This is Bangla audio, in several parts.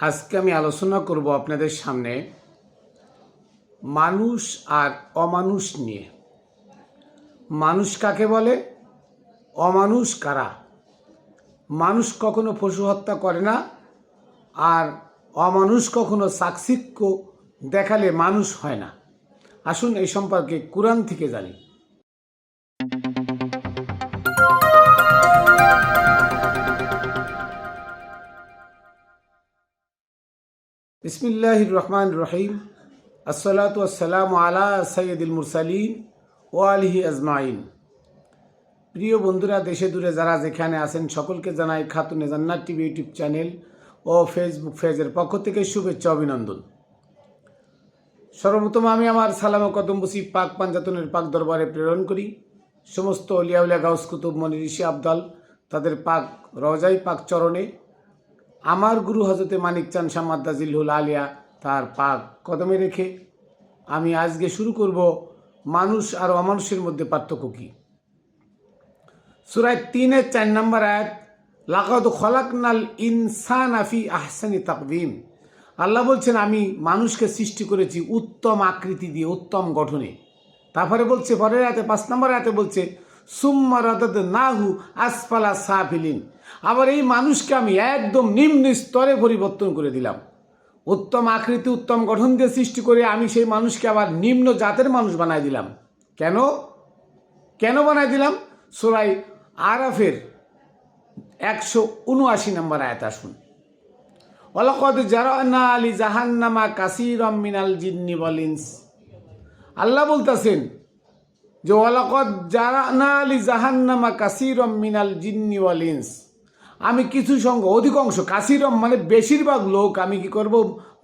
আজকে আমি আলোচনা করব আপনাদের সামনে মানুষ আর অমানুষ নিয়ে। মানুষ কাকে বলে, অমানুষ কারা? মানুষ কখনো পশু হত্যা করে না, আর অমানুষ কখনো চাকচিক্য দেখালে মানুষ হয় না। আসুন এই সম্পর্কে কুরআন থেকে জানি। বিসমিল্লাহির রহমানির রহিম। আসসালাতু ওয়াসসালামু আলা সাইয়্যিদিল মুরসালিন ওয়া আলিহি আজমাইন। প্রিয় বন্ধুরা, দেশে দূরে যারা যেখানে আছেন সকলকে জানাই খাতুনে জান্নাত টিভি ইউটিউব চ্যানেল ও ফেসবুক পেজের পক্ষ থেকে শুভেচ্ছা অভিনন্দন। সর্বপ্রথম আমি আমার সালাম ও কদম বসি পাক পাঞ্জাতনের পাক দরবারে প্রেরণ করি। সমস্ত অলিয়া গাউস কুতুব মনি ঋষি আবদাল তাদের পাক রওজাই পাক চরণে, আমার গুরু হজরতে মানিক চাঁদ শাহ মাদ্দা জিল্লুল আলিয়া তার পাক কদমে রেখে আমি আজকে শুরু করব মানুষ আর অমানুষের মধ্যে পার্থক্য কী। সূরা ৩-এর ৪ নম্বর আয়াত, লাকাদ খলাকনাল ইনসানা ফি আহসানি তাকওয়িম। আল্লাহ বলছেন আমি মানুষকে সৃষ্টি করেছি উত্তম আকৃতি দিয়ে, উত্তম গঠনে। তারপরে বলছে পরের আয়াতে ৫ নম্বর আয়াতে বলছে সুম্মা রাদাদনাহু আসফালা সাফিলিন। আবার এই মানুষকে আমি একদম নিম্ন স্তরে পরিবর্তন করে দিলাম। উত্তম আকৃতি উত্তম গঠন দিয়ে সৃষ্টি করে আমি সেই মানুষকে আবার নিম্ন জাতের মানুষ বানাই দিলাম। কেন বানাই দিলাম? সূরা আরাফের ১৭৯ নম্বর আয়াত আসুন। ওয়ালাকাদ জারানা লি জাহান্নামা কাসীরাম মিনাল জিন্নি ওয়াল ইনস। আল্লাহ বলতেছেন যে ওয়ালাকাদ জারানা লি জাহান্নামা কাসীরাম মিনাল জিন্নি ওয়াল ইনস। আমি কিছু সংখ্যক অধিকাংশ, কাসীরাম মানে বেশিরভাগ লোক আমি কি করব,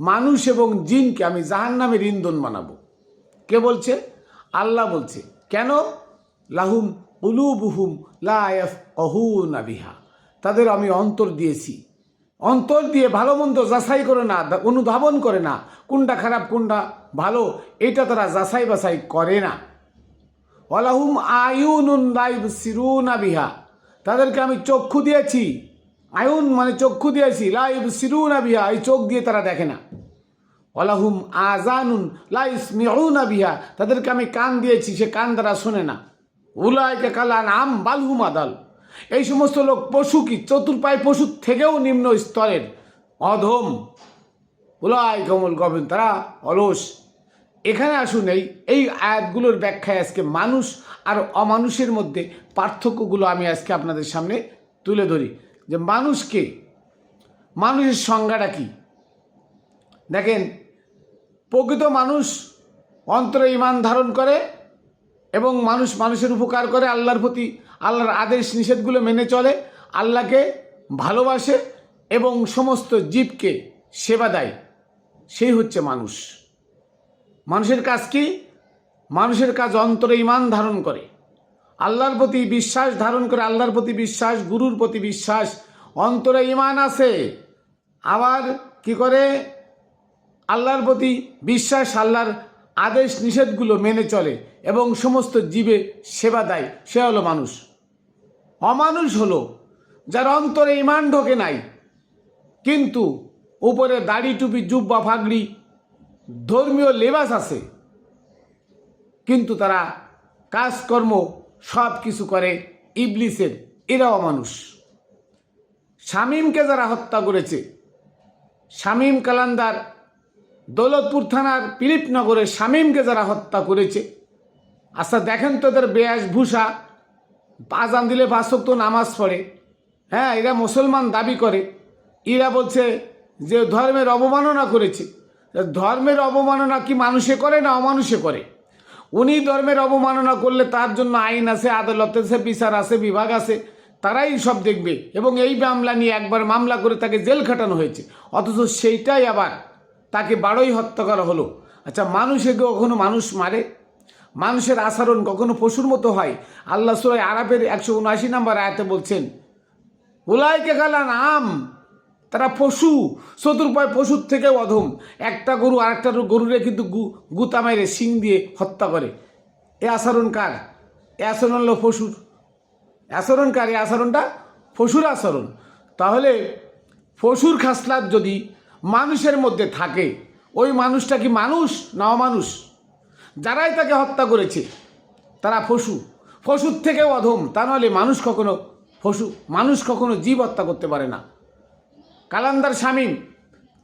মানুষ এবং জিনকে আমি জাহান্নামের ইন্ধন বানাবো। কে বলছে? আল্লাহ বলছে। কেন? লাহুম কুলুবুহুম লা ইয়াফকাহুনা বিহা। তাদের আমি অন্তর দিয়েছি, অন্তর দিয়ে ভালো মন্দ যাচাই করে না, অনুধাবন করে না, কোনটা খারাপ কোনটা ভালো এটা তারা যাচাই বাছাই করে না। ওয়ালাহুম আয়ুনুন লা ইবসিরুনা বিহা। তাদেরকে আমি চক্ষু দিয়েছি, আয়ুন মানে চক্ষু দিয়েছি, লা ইবসিরুনা বিহা, এই চোখ দিয়ে তারা দেখে না। ওয়ালাহুম আযানুন লা ইসমিউনা বিহা। তাদেরকে আমি কান দিয়েছি, সে কান দ্বারা শোনে না। উলাইকা কাল আনআম বাল হুম আদাল। এই সমস্ত লোক পশু, কি চতুর্পায় পশুর থেকেও নিম্ন স্তরের, অধম। উলাইকা হুমুল গাফিলুন, তারা অলস। এখানে আসুন এই আয়াতগুলোর ব্যাখ্যায় আজকে মানুষ আর অমানুষের মধ্যে পার্থক্যগুলো আমি আজকে আপনাদের সামনে তুলে ধরি। যে মানুষকে, মানুষের সংজ্ঞাটা কি দেখেন। প্রকৃত মানুষ অন্তরে ঈমান ধারণ করে এবং মানুষের উপকার করে, আল্লাহর প্রতি আল্লাহর আদেশ নিষেধগুলো মেনে চলে, আল্লাহকে ভালোবাসে এবং সমস্ত জীবকে সেবা দেয়, সেই হচ্ছে মানুষ। মানুষের কাজ কি? মানুষের কাজ অন্তরে ঈমান ধারণ করে, আল্লাহর প্রতি বিশ্বাস ধারণ করে, আল্লাহর প্রতি বিশ্বাস, গুরুর প্রতি বিশ্বাস, অন্তরে ঈমান আছে, আবার কি করে আল্লাহর প্রতি বিশ্বাস, আল্লাহর আদেশ নিষেধগুলো মেনে চলে এবং সমস্ত জীবে সেবা দেয়, সে হলো মানুষ। অমানুষ হলো যার অন্তরে ঈমান ঢোকে নাই, কিন্তু উপরে দাড়ি টুপি জুব্বা ফাগড়ি ধর্মীয় লেবাস আছে, কিন্তু তারা কাজকর্ম সব কিছু করে ইবলিসের, এরা অমানুষ। শামীমকে যারা হত্যা করেছে, শামীম কালান্দার দৌলতপুর থানার পিলিপনগরে শামীমকে যারা হত্যা করেছে, আচ্ছা দেখেন তো এদের বেশভূষা, আজান দিলে ৫ ওয়াক্ত নামাজ পড়ে, হ্যাঁ এরা মুসলমান দাবি করে, এরা বলছে যে ধর্মের অবমাননা করেছে। ধর্মের অবমাননা কি মানুষে করে না অমানুষে করে? উনি ধর্মের অবমাননা করলে তার জন্য আইন আছে, আদালত আছে, বিচার আছে, বিভাগ আছে, তারাই সব দেখবে। এবং এই মামলা নিয়ে একবার মামলা করে তাকে জেল খাটানো হয়েছে, অথচ সেইটাই আবার তাকে বারোই হত্যা করা হলো। আচ্ছা, মানুষে কখনো মানুষ মারে? মানুষের আচরণ কখনো পশুর মতো হয়? আল্লাহ সূরা আরাফের ১৭৯ নম্বর আয়াতে বলছেন উলাইকা কাল আনআম, তারা পশু, চতুর্পায় পশুর থেকেও অধম। একটা গরু আরেকটা গরুরে কিন্তু গুতা মেরে শিং দিয়ে হত্যা করে। এ আচরণ কার? এ আচরণ হলো পশুর আচরণ। কার? এ আচরণটা পশুর আচরণ। তাহলে পশুর খাসলাত যদি মানুষের মধ্যে থাকে, ওই মানুষটা কি মানুষ না অমানুষ? যারাই তাকে হত্যা করেছে তারা পশু, পশুর থেকেও অধম। তা নাহলে মানুষ কখনো পশু, মানুষ কখনো জীব হত্যা করতে পারে না। কালান্দার শামীম,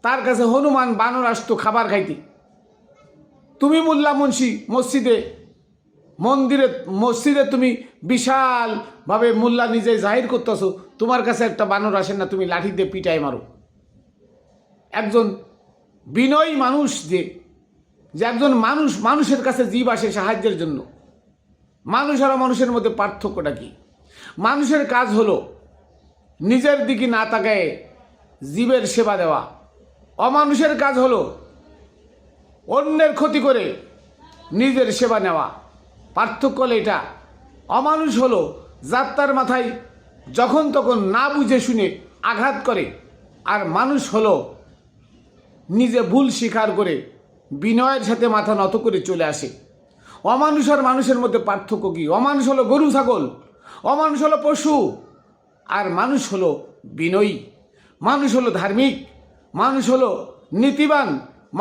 তার কাছে হনুমান বানর আসতো খাবার খাইতে। তুমি মোল্লা মুন্সি মসজিদে তুমি বিশালভাবে মোল্লা নিজে জাহির করতেছো, তোমার কাছে একটা বানর আসে না, তুমি লাঠি দিয়ে পিটাই মারো। একজন বিনয়ী মানুষ যে একজন মানুষ, মানুষের কাছে জীব আসে সাহায্যের জন্য। মানুষ আর মানুষের মধ্যে পার্থক্যটা কি? মানুষের কাজ হলো নিজের দিকে না তাকায় জীবের সেবা দেওয়া। অমানুষের কাজ হলো অন্যের ক্ষতি করে নিজের সেবা নেওয়া। পার্থক্য হলো এটা। অমানুষ হলো যাত্রার মাথায় যখন তখন না বুঝে শুনে আঘাত করে, আর মানুষ হলো নিজে ভুল স্বীকার করে বিনয়ের সাথে মাথা নত করে চলে আসে। অমানুষ আর মানুষের মধ্যে পার্থক্য কি? অমানুষ হলো গরু ছাগল, অমানুষ হলো পশু, আর মানুষ হলো বিনয়ী, মানুষ হলো ধার্মিক, মানুষ হলো নীতিবান,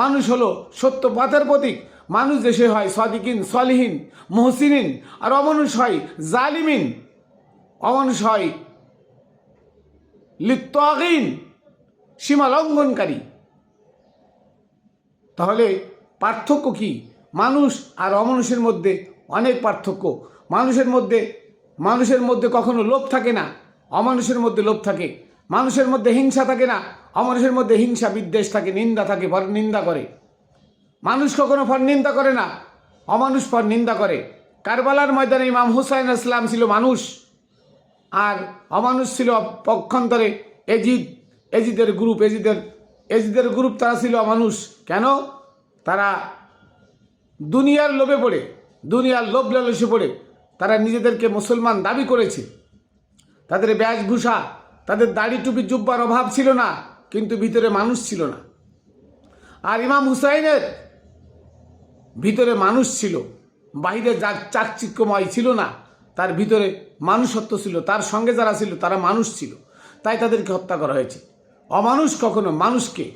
মানুষ হলো সত্যপথের প্রতীক। মানুষ দেশে হয় সাদিকিন, সলিহিন, মুহসিনিন, আর অমানুষ হয় জালিমিন, অমানুষ হয় লিত্তাগিন, সীমা লঙ্ঘনকারী। তাহলে পার্থক্য কি? মানুষ আর অমানুষের মধ্যে অনেক পার্থক্য। মানুষের মধ্যে কখনো লোভ থাকে না, অমানুষের মধ্যে লোভ থাকে। মানুষের মধ্যে হিংসা থাকে না, অমানুষের মধ্যে হিংসা বিদ্বেষ থাকে, নিন্দা থাকে, পর নিন্দা করে। মানুষ কখনো পর নিন্দা করে না, অমানুষ পর নিন্দা করে। কারবালার ময়দানে ইমাম হুসাইন ইসলাম ছিল মানুষ, আর অমানুষ ছিল পক্ষান্তরে এজিদের গ্রুপ তারা ছিল অমানুষ। কেন? তারা দুনিয়ার লোভে পড়ে, দুনিয়ার লোভ লালসে পড়ে তারা নিজেদেরকে মুসলমান দাবি করেছে। তাদের বেশভূষা, তাদের দাড়ি টুপি জুব্বার অভাব ছিল না, কিন্তু ভিতরে মানুষ ছিল না। আর ইমাম হুসাইনের ভিতরে মানুষ ছিল, বাহিরে চাকচিক্যময় ছিল না, তার ভিতরে মানুষত্ব ছিল। তার সঙ্গে যারা ছিল তারা মানুষ ছিল, তাই তাদেরকে হত্যা করা হয়েছে। অমানুষ কখনো মানুষকে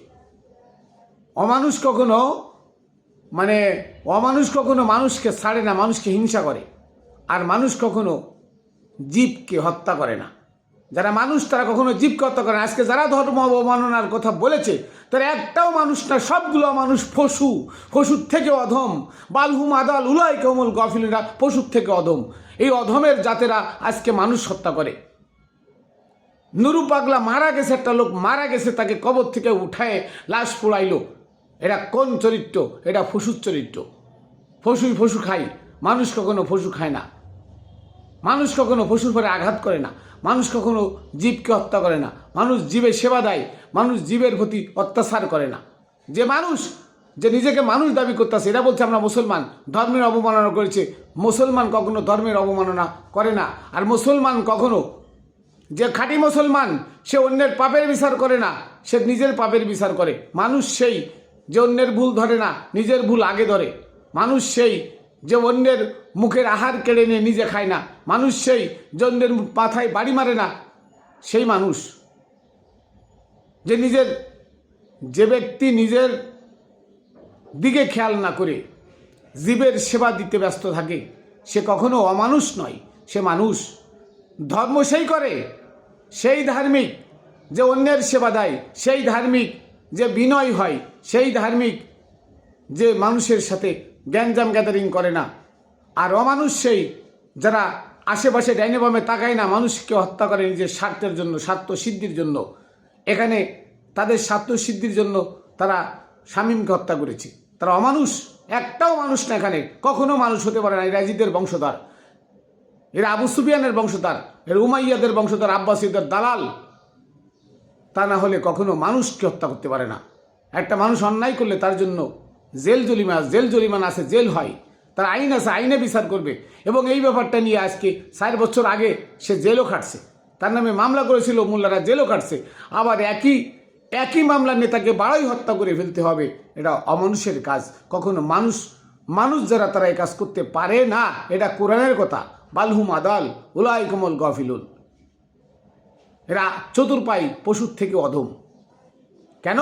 ছাড়ে না, মানুষকে হিংসা করে। আর মানুষ কখনো জীবকে হত্যা করে না। যারা মানুষ তারা কখনো জীবকে হত্যা করে না। আজকে যারা ধর্ম অবমাননার কথা বলেছে তারা একটাও মানুষ না, সবগুলো মানুষ পশু, পশুর থেকে অধম। বালহুম আদাল উলাই কমল গফিলরা, পশুর থেকে অধম। এই অধমের জাতেরা আজকে মানুষ হত্যা করে। নুরু পাগলা মারা গেছে, একটা লোক মারা গেছে, তাকে কবর থেকে উঠায় লাশ পোড়াইলো। এটা কোন চরিত্র? এটা পশুর চরিত্র। পশু খায়, মানুষ কখনো পশু খায় না। মানুষ কখনো পশুর পরে আঘাত করে না, মানুষ কখনো জীবকে হত্যা করে না। মানুষ জীবের সেবা দেয়, মানুষ জীবের প্রতি অত্যাচার করে না। যে মানুষ যে নিজেকে মানুষ দাবি করতেছে, এরা বলছে আমরা মুসলমান, ধর্মের অবমাননা করেছে। মুসলমান কখনো ধর্মের অবমাননা করে না। আর মুসলমান কখনো, যে খাঁটি মুসলমান, সে অন্যের পাপের বিচার করে না, সে নিজের পাপের বিচার করে। মানুষ সেই যে অন্যের ভুল ধরে না, নিজের ভুল আগে ধরে। মানুষ সেই যে অন্যের মুখের আহার কেড়ে নিয়ে নিজে খায় না। মানুষ সেই যে অন্যের মাথায় বাড়ি মারে না। সেই মানুষ যে ব্যক্তি নিজের দিকে খেয়াল না করে জীবের সেবা দিতে ব্যস্ত থাকে, সে কখনো অমানুষ নয়, সে মানুষ। ধর্ম সেই করে, সেই ধার্মিক যে অন্যের সেবা দেয়, সেই ধার্মিক যে বিনয় হয়, সেই ধার্মিক যে মানুষের সাথে গ্যাঞ্জাম গ্যাদারিং করে না। আর অমানুষ সেই যারা আশেপাশে ডাইনে বামে তাকায় না, মানুষকে হত্যা করে নিজের স্বার্থের জন্য, স্বার্থ সিদ্ধির জন্য। এখানে তাদের স্বার্থ সিদ্ধির জন্য তারা শামীমকে হত্যা করেছে। তারা অমানুষ, একটাও মানুষ না, এখানে কখনো মানুষ হতে পারে না। এরা ইয়াজিদের বংশধর, এরা আবু সুফিয়ানের বংশধর, এরা উমাইয়াদের বংশধর, আব্বাসীদের দালাল। তা না হলে কখনো মানুষকে হত্যা করতে পারে না। একটা মানুষ অন্যায় করলে তার জন্য জেল জরিমানা আছে, জেল হয়, তার আইন আছে, আইনে বিচার করবে। এবং এই ব্যাপারটা নিয়ে আজকে 4 বছর আগে সে জেলও খাটছে, তার নামে মামলা করেছিল, মোল্লারা জেলও কাটছে। আবার একই মামলার নেতাকে বাড়াই হত্যা করে ফেলতে হবে, এটা অমানুষের কাজ। কখনো মানুষ যারা তারা এই কাজ করতে পারে না। এটা কোরআনের কথা, বালহুম আদাল উলাই কমল গফিলুন। এরা চতুর্পাই, পশুর থেকে অধম। কেন?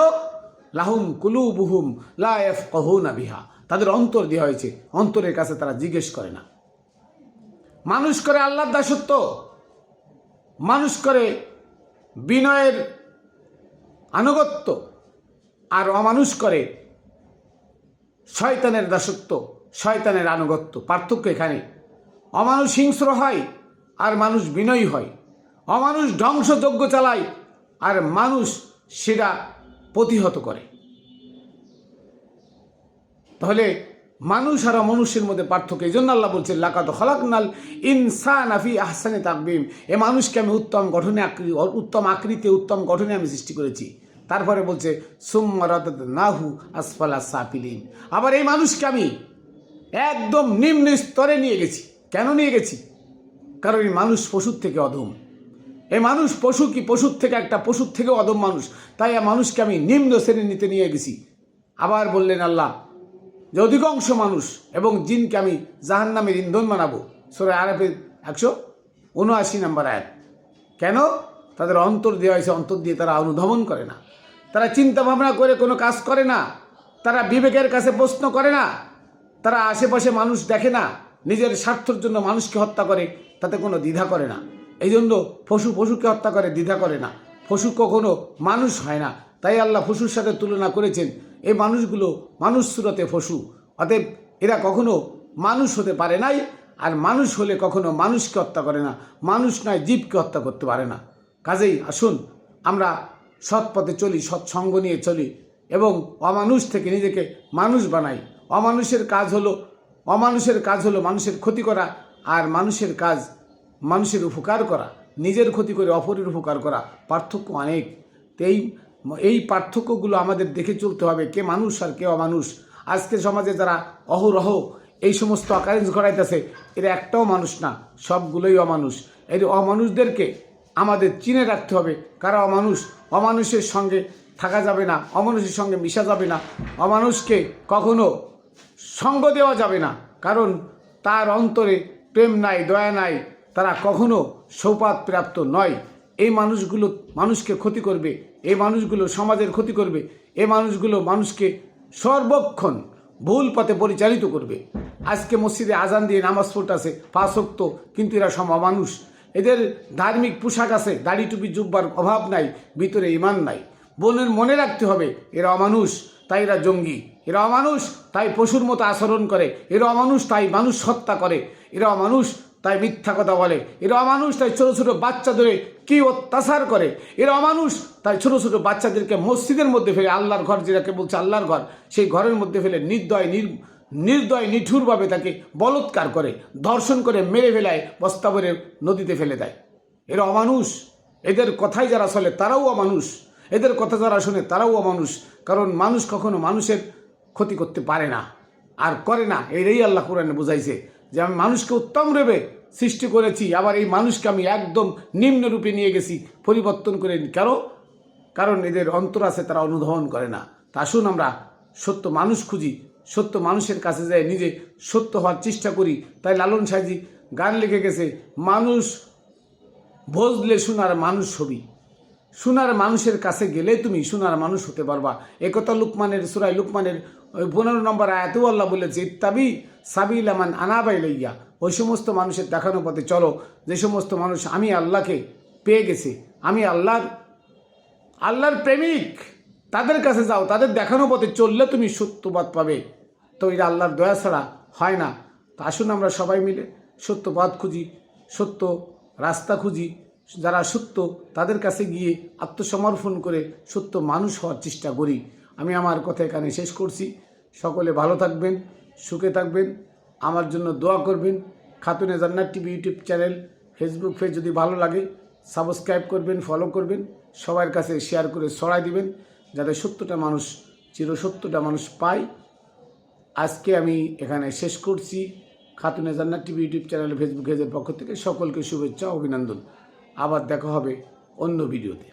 লাহুম কুলুবুহুম লা ইয়াফকাহুনা বিহা, তাদের অন্তর দেওয়া হয়েছে, অন্তরের কাছে তারা জিজ্ঞেস করে না। মানুষ করে আল্লাহর দাসত্ব, মানুষ করে বিনয়ের আনুগত্য, আর অমানুষ করে শয়তানের দাসত্ব, শয়তানের আনুগত্য। পার্থক্য এখানে। অমানুষ হিংস্র হয় আর মানুষ বিনয়ী হয়। অমানুষ ধ্বংসযজ্ঞ চালায় আর মানুষ সেটা প্রতিহত করে। তাহলে মানুষ আর অমানুষের মধ্যে পার্থক্য। এই জন্য আল্লাহ বলছেন লাকাদ খালাকনাল ইনসানা ফি আহসানি তাকবীম, এ মানুষকে আমি উত্তম গঠনে, উত্তম আকৃতি, উত্তম গঠনে আমি সৃষ্টি করেছি। তারপরে বলছে সুম্মা রাদাদনাহু আসফালা সাফিলিন, আবার এই মানুষকে আমি একদম নিম্ন স্তরে নিয়ে গেছি। কেন নিয়ে গেছি? কারণ এই মানুষ পশুর থেকে অধম। এই মানুষ পশু কি, পশুর থেকে, একটা পশুর থেকে অধম মানুষ, তাই এই মানুষকে আমি নিম্ন শ্রেণী নিতে নিয়ে গেছি। আবার বললেন আল্লাহ যে অধিকাংশ মানুষ এবং জিনকে আমি জাহান্নামের ইন্ধন বানাবো। সূরা আরাফের 179 নম্বর আয়াত। কেন? তাদের অন্তর দেওয়া হয়েছে, অন্তর দিয়ে তারা অনুধাবন করে না, তারা চিন্তা ভাবনা করে কোনো কাজ করে না, তারা বিবেকের কাছে প্রশ্ন করে না, তারা আশেপাশে মানুষ দেখে না, নিজের স্বার্থের জন্য মানুষকে হত্যা করে, তাতে কোনো দ্বিধা করে না। এই জন্য পশুকে হত্যা করে, দ্বিধা করে না। পশু কখনো মানুষ হয় না, তাই আল্লাহ পশুর সাথে তুলনা করেছেন। এই মানুষগুলো মানুষ সুরতে পশু, অতএব এরা কখনো মানুষ হতে পারে নাই, আর মানুষ হলে কখনো মানুষকে হত্যা করে না, মানুষ নয় জীবকে হত্যা করতে পারে না। কাজেই আসুন আমরা সৎ পথে চলি, সৎসঙ্গ নিয়ে চলি এবং অমানুষ থেকে নিজেকে মানুষ বানাই। অমানুষের কাজ হলো মানুষের ক্ষতি করা, আর মানুষের কাজ মানুষের উপকার করা। নিজের ক্ষতি করে অপরের উপকার করা, পার্থক্য অনেক। এই পার্থক্যগুলো আমাদের দেখে চলতে হবে, কে মানুষ আর কে অমানুষ। আজকে সমাজে যারা অহরহ এই সমস্ত অকারেন্স ঘটাইতেছে, এরা একটাও মানুষ না, সবগুলোই অমানুষ। এই অমানুষদেরকে আমাদের চিনে রাখতে হবে, কারা অমানুষ। অমানুষের সঙ্গে থাকা যাবে না, অমানুষের সঙ্গে মিশা যাবে না, অমানুষকে কখনো সঙ্গ দেওয়া যাবে না, কারণ তার অন্তরে প্রেম নাই, দয়া নাই, তারা কখনো সৌপাত প্রাপ্ত নয়। এই মানুষগুলো মানুষকে ক্ষতি করবে, এই মানুষগুলো সমাজের ক্ষতি করবে, এই মানুষগুলো মানুষকে সর্বক্ষণ ভুল পথে পরিচালিত করবে। আজকে মসজিদে আজান দিয়ে নামাজ পড়তেছে 5 ওয়াক্ত, কিন্তু এরা সব অমানুষ। এদের ধার্মিক পোশাক আছে, দাড়ি টুপি জুব্বার অভাব নাই, ভিতরে ইমান নাই। মনে রাখতে হবে এরা অমানুষ, তাই এরা জঙ্গি। এরা অমানুষ, তাই পশুর মতো আচরণ করে। এরা অমানুষ, তাই মানুষ হত্যা করে। এরা অমানুষ, তাই মিথ্যা কথা বলে। এরা অমানুষ, তাই ছোট ছোট বাচ্চাদের কি অত্যাচার করে। এরা অমানুষ, তাই ছোট ছোট বাচ্চাদেরকে মসজিদের মধ্যে ফেলে, আল্লাহর ঘর যেটাকে বলছে আল্লাহর ঘর, সেই ঘরের মধ্যে ফেলে নির্দয় নিঠুরভাবে তাকে বলৎকার করে, ধর্ষণ করে, মেরে ফেলায়, বস্তা ভরে নদীতে ফেলে দেয়। এরা অমানুষ। এদের কথাই যারা চলে তারাও অমানুষ, এদের কথা যারা শোনে তারাও অমানুষ। কারণ মানুষ কখনো মানুষের ক্ষতি করতে পারে না আর করে না। এটাই আল্লাহ কোরআনে বুঝাইছে যে আমি মানুষকে উত্তম রূপে সৃষ্টি করেছি, আবার এই মানুষকে আমি একদম নিম্নরূপে নিয়ে গেছি, পরিবর্তন করে। কারণ এদের অন্তর আছে, তারা অনুধাবন করে না। তা আসুন আমরা সত্য মানুষ খুঁজি, সত্য মানুষের কাছে যাই, নিজে সত্য হওয়ার চেষ্টা করি। তাই লালন সাহেজি গান লিখে গেছে, মানুষ ভজলে সোনার মানুষ হবি, সোনার মানুষের কাছে গেলে তুমি সোনার মানুষ হতে পারবা। একথা লুকমানের সূরা লুকমানের 15 নম্বর আয়াতেও আল্লাহ বলেছে, ইত্তাবি সাবিলা মান আনাবা ইলাইয়া, ওই সমস্ত মানুষের দেখানো পথে চলো যে সমস্ত মানুষ আমি আল্লাহকে পেয়ে গেছে, আমি আল্লাহর প্রেমিক, তাদের কাছে যাও, তাদের দেখানো পথে চললে তুমি সত্যবাদ পাবে। তো এটা আল্লাহর দয়া ছাড়া হয় না। তো আসুন আমরা সবাই মিলে সত্যবাদ খুঁজি, সত্য রাস্তা খুঁজি, যারা সত্য তাদের কাছে গিয়ে আত্মসমর্পণ করে সত্য মানুষ হওয়ার চেষ্টা করি। আমি আমার কথা এখানে শেষ করছি। সকলে ভালো থাকবেন, সুখে থাকবেন, আমার জন্য দোয়া করবেন। খাতুনে জান্নাত TV YouTube channel, Facebook page যদি ভালো লাগে সাবস্ক্রাইব করবেন, ফলো করবেন, সবার কাছে শেয়ার করে ছড়াই দিবেন, যাতে সত্যটা মানুষ, চিরসত্যটা মানুষ পায়। আজকে আমি এখানে শেষ করছি। খাতুনে জান্নাত টিভি ইউটিউব চ্যানেল, ফেসবুক পেজের পক্ষ থেকে সকলকে শুভেচ্ছা, অভিনন্দন। আবার দেখা হবে অন্য ভিডিওতে।